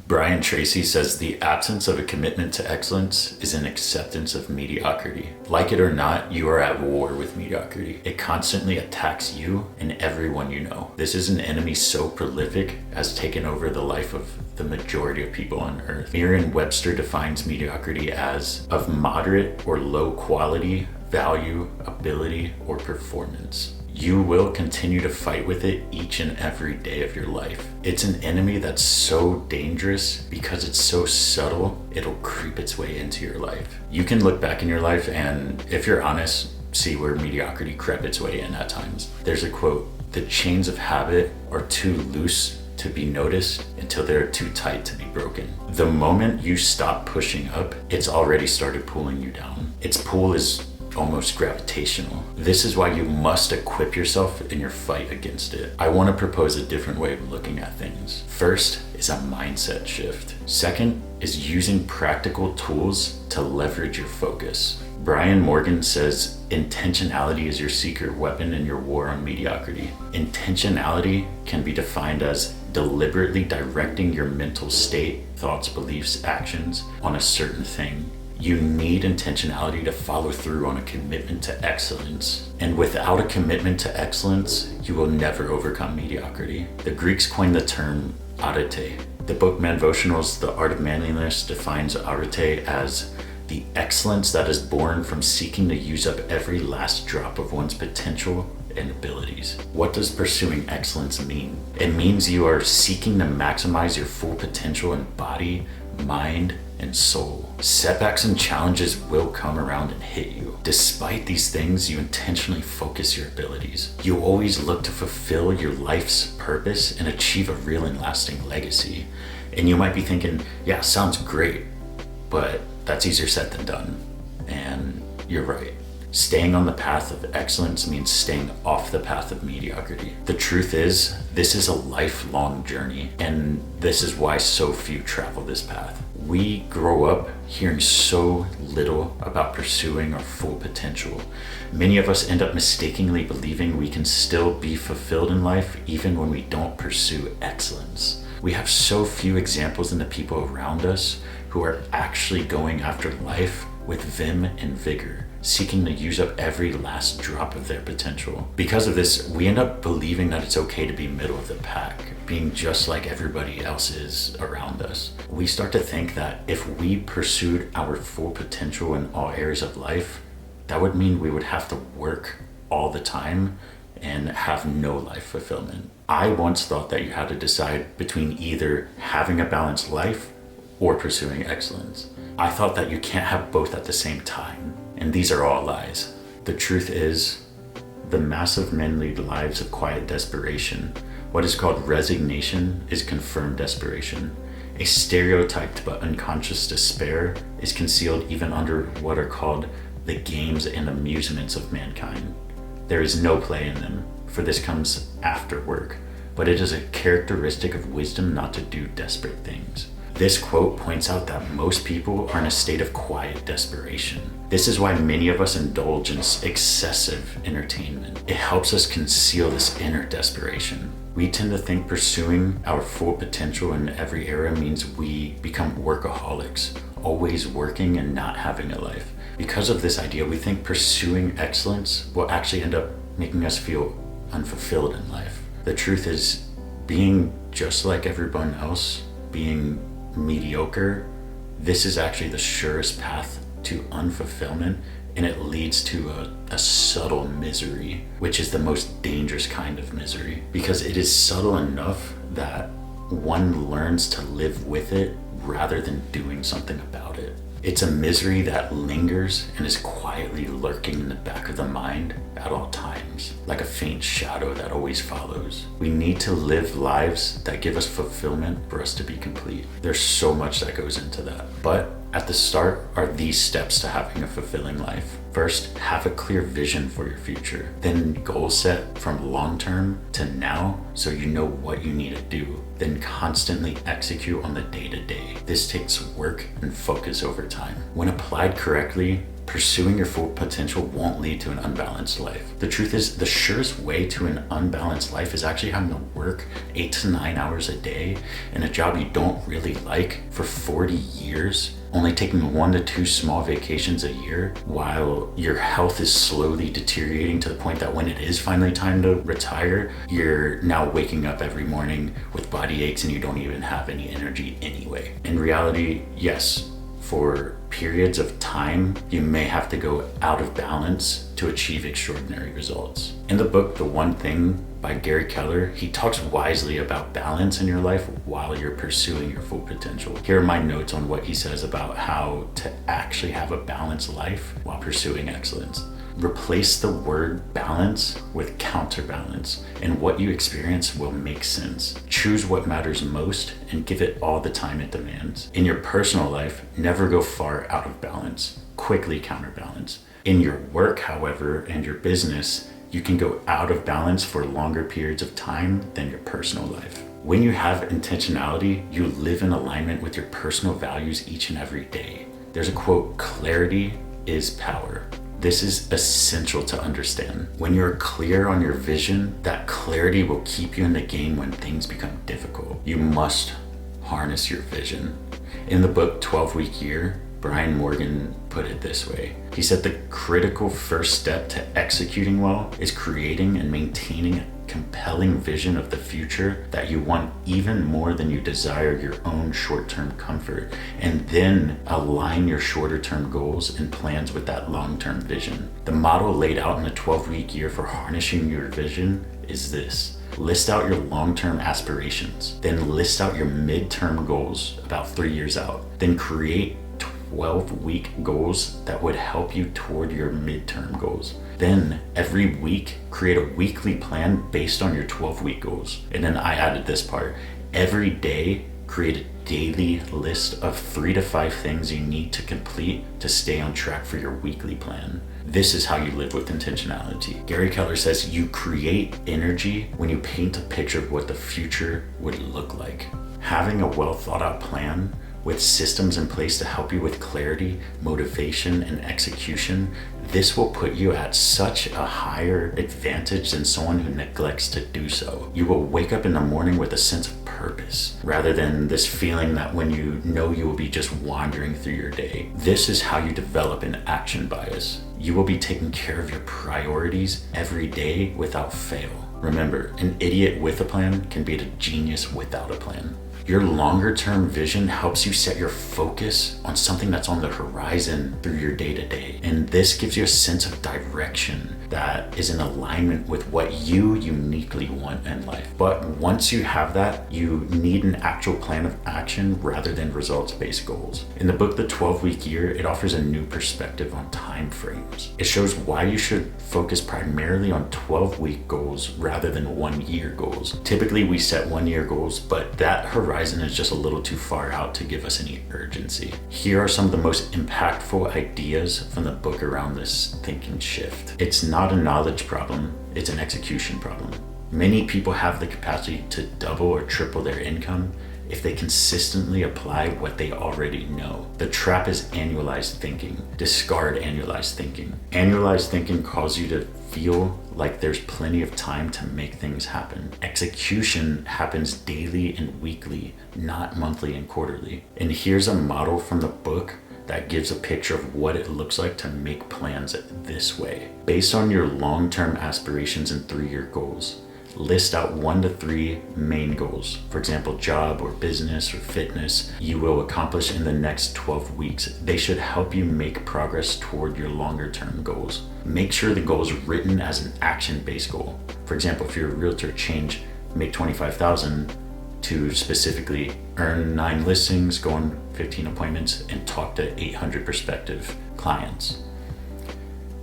Brian Tracy says the absence of a commitment to excellence is an acceptance of mediocrity. Like it or not, you are at war with mediocrity. It constantly attacks you and everyone you know. This is an enemy so prolific as taken over the life of the majority of people on earth. Merriam-Webster defines mediocrity as of moderate or low quality, value, ability, or performance. You will continue to fight with it each and every day of your life. It's an enemy that's so dangerous because it's so subtle, it'll creep its way into your life. You can look back in your life and, if you're honest, see where mediocrity crept its way in at times. There's a quote, "The chains of habit are too loose to be noticed until they're too tight to be broken." The moment you stop pushing up, it's already started pulling you down. Its pull is almost gravitational. This is why you must equip yourself in your fight against it. I want to propose a different way of looking at things. First is a mindset shift. Second is using practical tools to leverage your focus. Brian Morgan says, intentionality is your secret weapon in your war on mediocrity. Intentionality can be defined as deliberately directing your mental state, thoughts, beliefs, actions on a certain thing. You need intentionality to follow through on a commitment to excellence. And without a commitment to excellence, you will never overcome mediocrity. The Greeks coined the term arete. The book Manvotionals, The Art of Manliness defines arete as the excellence that is born from seeking to use up every last drop of one's potential and abilities. What does pursuing excellence mean? It means you are seeking to maximize your full potential in body, mind, and soul. Setbacks and challenges will come around and hit you. Despite these things, you intentionally focus your abilities. You always look to fulfill your life's purpose and achieve a real and lasting legacy. And you might be thinking, yeah, sounds great, but that's easier said than done. And you're right. Staying on the path of excellence means staying off the path of mediocrity. The truth is, this is a lifelong journey, and this is why so few travel this path. We grow up hearing so little about pursuing our full potential. Many of us end up mistakenly believing we can still be fulfilled in life even when we don't pursue excellence. We have so few examples in the people around us who are actually going after life with vim and vigor, seeking to use up every last drop of their potential. Because of this, we end up believing that it's okay to be middle of the pack, being just like everybody else is around us. We start to think that if we pursued our full potential in all areas of life, that would mean we would have to work all the time and have no life fulfillment. I once thought that you had to decide between either having a balanced life or pursuing excellence. I thought that you can't have both at the same time, and these are all lies. The truth is, the massive men lead lives of quiet desperation. What is called resignation is confirmed desperation. A stereotyped but unconscious despair is concealed even under what are called the games and amusements of mankind. There is no play in them, for this comes after work, but it is a characteristic of wisdom not to do desperate things. This quote points out that most people are in a state of quiet desperation. This is why many of us indulge in excessive entertainment. It helps us conceal this inner desperation. We tend to think pursuing our full potential in every area means we become workaholics, always working and not having a life. Because of this idea, we think pursuing excellence will actually end up making us feel unfulfilled in life. The truth is, being just like everyone else, being mediocre, this is actually the surest path to unfulfillment, and it leads to a subtle misery, which is the most dangerous kind of misery, because it is subtle enough that one learns to live with it rather than doing something about it. It's a misery that lingers and is quietly lurking in the back of the mind at all times, like a faint shadow that always follows. We need to live lives that give us fulfillment for us to be complete. There's so much that goes into that. But at the start are these steps to having a fulfilling life. First, have a clear vision for your future. Then goal set from long-term to now so you know what you need to do. Then constantly execute on the day-to-day. This takes work and focus over time. When applied correctly, Pursuing your full potential won't lead to an unbalanced life. The truth is, the surest way to an unbalanced life is actually having to work 8 to 9 hours a day in a job you don't really like for 40 years, only taking 1 to 2 small vacations a year, while your health is slowly deteriorating to the point that when it is finally time to retire, you're now waking up every morning with body aches and you don't even have any energy anyway. In reality, yes, for periods of time, you may have to go out of balance to achieve extraordinary results. In the book, The One Thing by Gary Keller, he talks wisely about balance in your life while you're pursuing your full potential. Here are my notes on what he says about how to actually have a balanced life while pursuing excellence. Replace the word balance with counterbalance, and what you experience will make sense. Choose what matters most and give it all the time it demands. In your personal life, never go far out of balance. Quickly counterbalance. In your work, however, and your business, you can go out of balance for longer periods of time than your personal life. When you have intentionality, you live in alignment with your personal values each and every day. There's a quote, "Clarity is power." This is essential to understand. When you're clear on your vision, that clarity will keep you in the game when things become difficult. You must harness your vision. In the book 12-Week Year, Brian Morgan put it this way. He said the critical first step to executing well is creating and maintaining a compelling vision of the future that you want even more than you desire your own short-term comfort, and then align your shorter-term goals and plans with that long-term vision. The model laid out in the 12-week year for harnessing your vision is this. List out your long-term aspirations, then list out your mid-term goals about 3 years out, then create 12-week goals that would help you toward your midterm goals. Then every week, create a weekly plan based on your 12-week goals. And then I added this part. Every day, create a daily list of 3 to 5 things you need to complete to stay on track for your weekly plan. This is how you live with intentionality. Gary Keller says you create energy when you paint a picture of what the future would look like. Having a well thought out plan with systems in place to help you with clarity, motivation, and execution, this will put you at such a higher advantage than someone who neglects to do so. You will wake up in the morning with a sense of purpose, rather than this feeling that when you know you will be just wandering through your day. This is how you develop an action bias. You will be taking care of your priorities every day without fail. Remember, an idiot with a plan can beat a genius without a plan. Your longer term vision helps you set your focus on something that's on the horizon through your day to day. And this gives you a sense of direction that is in alignment with what you uniquely want in life. But once you have that, you need an actual plan of action rather than results-based goals. In the book, The 12-Week Year, it offers a new perspective on time frames. It shows why you should focus primarily on 12-week goals rather than 1-year goals. Typically, we set 1-year goals, but that horizon is just a little too far out to give us any urgency. Here are some of the most impactful ideas from the book around this thinking shift. It's not a knowledge problem, it's an execution problem. Many people have the capacity to double or triple their income if they consistently apply what they already know. The trap is annualized thinking. Discard annualized thinking. Annualized thinking causes you to feel like there's plenty of time to make things happen. Execution happens daily and weekly, not monthly and quarterly. And here's a model from the book that gives a picture of what it looks like to make plans this way. Based on your long-term aspirations and 3-year goals, list out 1 to 3 main goals. For example, job or business or fitness you will accomplish in the next 12 weeks. They should help you make progress toward your longer term goals. Make sure the goal is written as an action-based goal. For example, if you're a realtor, change make $25,000 to specifically earn 9 listings, go on 15 appointments, and talk to 800 prospective clients.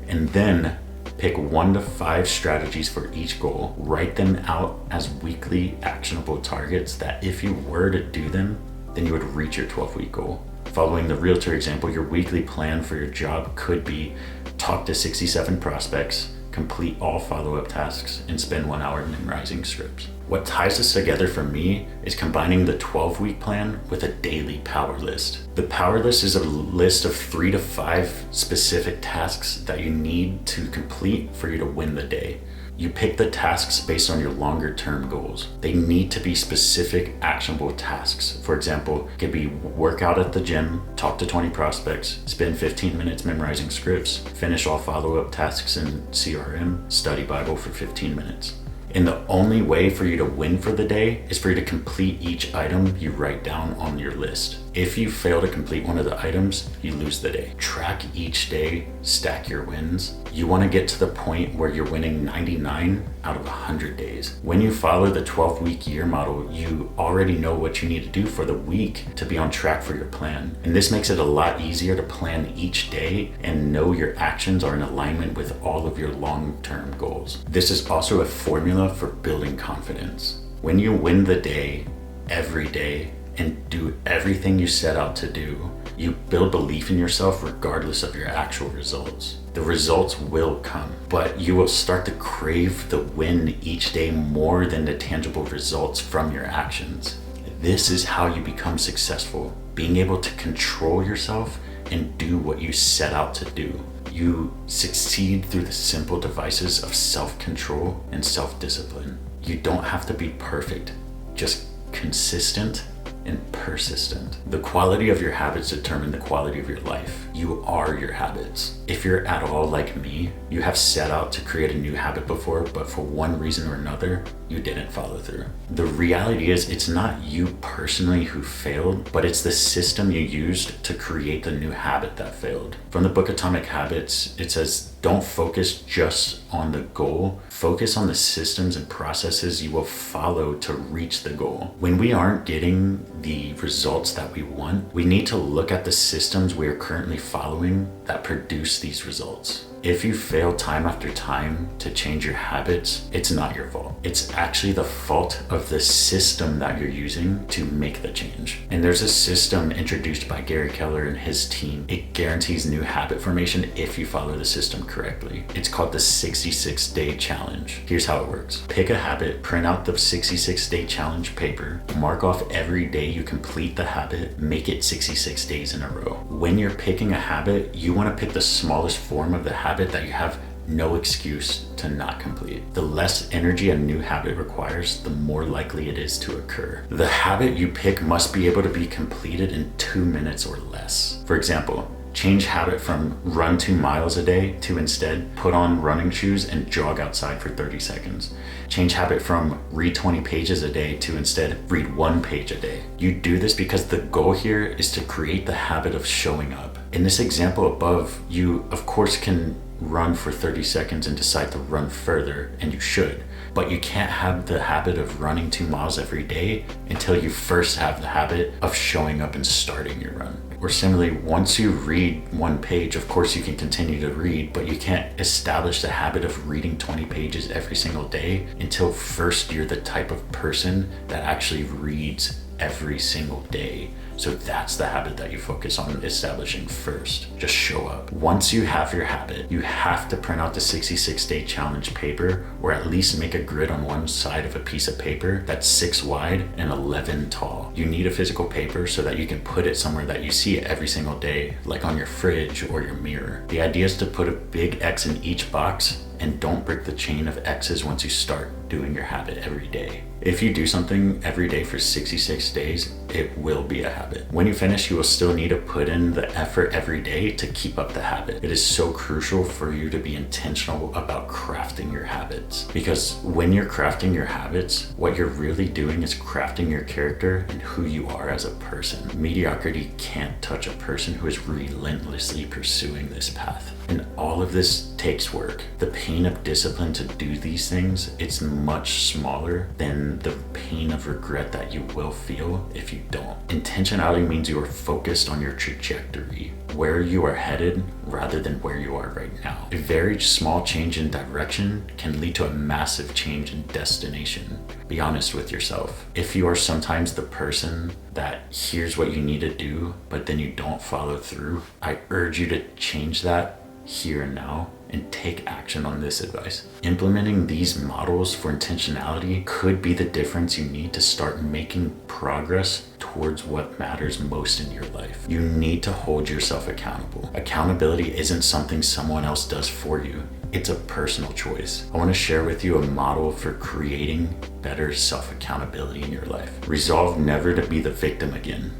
And then pick 1 to 5 strategies for each goal. Write them out as weekly actionable targets that if you were to do them, then you would reach your 12-week goal. Following the realtor example, your weekly plan for your job could be talk to 67 prospects, complete all follow-up tasks, and spend 1 hour memorizing scripts. What ties this together for me is combining the 12-week plan with a daily power list. The power list is a list of 3 to 5 specific tasks that you need to complete for you to win the day. You pick the tasks based on your longer term goals. They need to be specific, actionable tasks. For example, it could be work out at the gym, talk to 20 prospects, spend 15 minutes memorizing scripts, finish all follow-up tasks in CRM, study Bible for 15 minutes. And the only way for you to win for the day is for you to complete each item you write down on your list. If you fail to complete one of the items, you lose the day. Track each day, stack your wins. You want to get to the point where you're winning 99 out of 100 days. When you follow the 12-week year model, you already know what you need to do for the week to be on track for your plan. And this makes it a lot easier to plan each day and know your actions are in alignment with all of your long-term goals. This is also a formula for building confidence. When you win the day, every day, and do everything you set out to do, you build belief in yourself regardless of your actual results. The results will come, but you will start to crave the win each day more than the tangible results from your actions. This is how you become successful, being able to control yourself and do what you set out to do. You succeed through the simple devices of self-control and self-discipline. You don't have to be perfect, just consistent and persistent. The quality of your habits determine the quality of your life. You are your habits. If you're at all like me, you have set out to create a new habit before, but for one reason or another, you didn't follow through. The reality is it's not you personally who failed, but it's the system you used to create the new habit that failed. From the book Atomic Habits, it says, don't focus just on the goal, focus on the systems and processes you will follow to reach the goal. When we aren't getting the results that we want, we need to look at the systems we are currently following that produce these results. If you fail time after time to change your habits, it's not your fault. It's actually the fault of the system that you're using to make the change. And there's a system introduced by Gary Keller and his team. It guarantees new habit formation if you follow the system correctly. It's called the 66-Day Challenge. Here's how it works. Pick a habit, print out the 66-Day Challenge paper, mark off every day you complete the habit, make it 66 days in a row. When you're picking a habit, you want to pick the smallest form of the habit that you have no excuse to not complete. The less energy a new habit requires, the more likely it is to occur. The habit you pick must be able to be completed in 2 minutes or less. For example, change habit from run 2 miles a day to instead put on running shoes and jog outside for 30 seconds. Change habit from read 20 pages a day to instead read 1 page a day. You do this because the goal here is to create the habit of showing up. In this example above, you of course can run for 30 seconds and decide to run further, and you should. But you can't have the habit of running 2 miles every day until you first have the habit of showing up and starting your run. Or similarly, once you read 1 page, of course you can continue to read, but you can't establish the habit of reading 20 pages every single day until first you're the type of person that actually reads every single day. So that's the habit that you focus on establishing first. Just show up. Once you have your habit, you have to print out the 66-Day Challenge paper, or at least make a grid on one side of a piece of paper that's 6 wide and 11 tall. You need a physical paper so that you can put it somewhere that you see it every single day, like on your fridge or your mirror. The idea is to put a big X in each box, and don't break the chain of X's once you start doing your habit every day. If you do something every day for 66 days, it will be a habit. When you finish, you will still need to put in the effort every day to keep up the habit. It is so crucial for you to be intentional about crafting your habits, because when you're crafting your habits, what you're really doing is crafting your character and who you are as a person. Mediocrity can't touch a person who is relentlessly pursuing this path. And all of this takes work. The pain of discipline to do these things, it's much smaller than the pain of regret that you will feel if you don't. Intentionality means you are focused on your trajectory, where you are headed rather than where you are right now. A very small change in direction can lead to a massive change in destination. Be honest with yourself. If you are sometimes the person that hears what you need to do, but then you don't follow through, I urge you to change that here and now and take action on this advice. Implementing these models for intentionality could be the difference you need to start making progress towards what matters most in your life. You need to hold yourself accountable. Accountability isn't something someone else does for you. It's a personal choice. I want to share with you a model for creating better self-accountability in your life. Resolve never to be the victim again.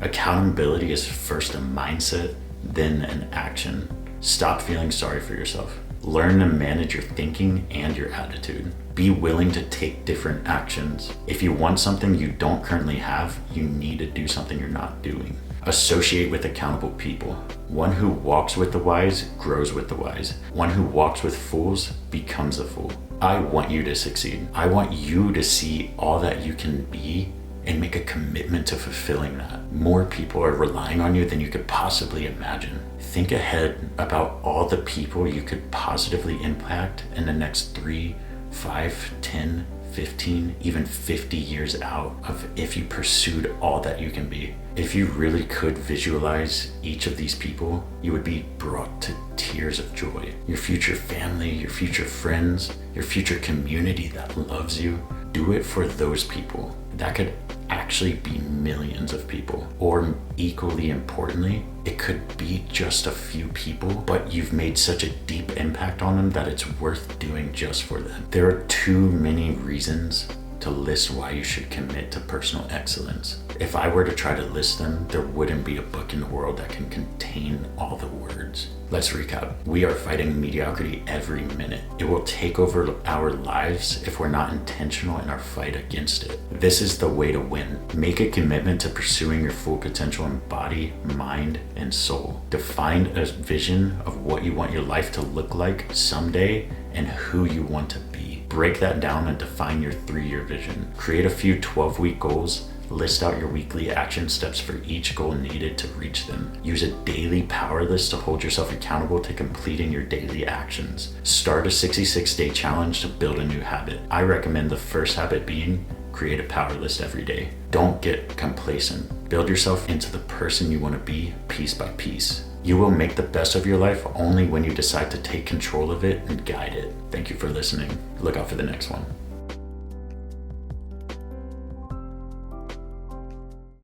Accountability is first a mindset, then an action. Stop feeling sorry for yourself. Learn to manage your thinking and your attitude. Be willing to take different actions. If you want something you don't currently have, you need to do something you're not doing. Associate with accountable people. One who walks with the wise grows with the wise. One who walks with fools becomes a fool. I want you to succeed. I want you to see all that you can be and make a commitment to fulfilling that. More people are relying on you than you could possibly imagine. Think ahead about all the people you could positively impact in the next 3, 5, 10, 15, even 50 years out of if you pursued all that you can be. If you really could visualize each of these people, you would be brought to tears of joy. Your future family, your future friends, your future community that loves you. Do it for those people. That could actually be millions of people. Or equally importantly, it could be just a few people, but you've made such a deep impact on them that it's worth doing just for them. There are too many reasons to list why you should commit to personal excellence. If I were to try to list them, there wouldn't be a book in the world that can contain all the words. Let's recap. We are fighting mediocrity every minute. It will take over our lives if we're not intentional in our fight against it. This is the way to win. Make a commitment to pursuing your full potential in body, mind, and soul. Define a vision of what you want your life to look like someday and who you want to be. Break that down and define your 3-year vision. Create a few 12-week goals. List out your weekly action steps for each goal needed to reach them. Use a daily power list to hold yourself accountable to completing your daily actions. Start a 66-day challenge to build a new habit. I recommend the first habit being create a power list every day. Don't get complacent. Build yourself into the person you want to be piece by piece. You will make the best of your life only when you decide to take control of it and guide it. Thank you for listening. Look out for the next one.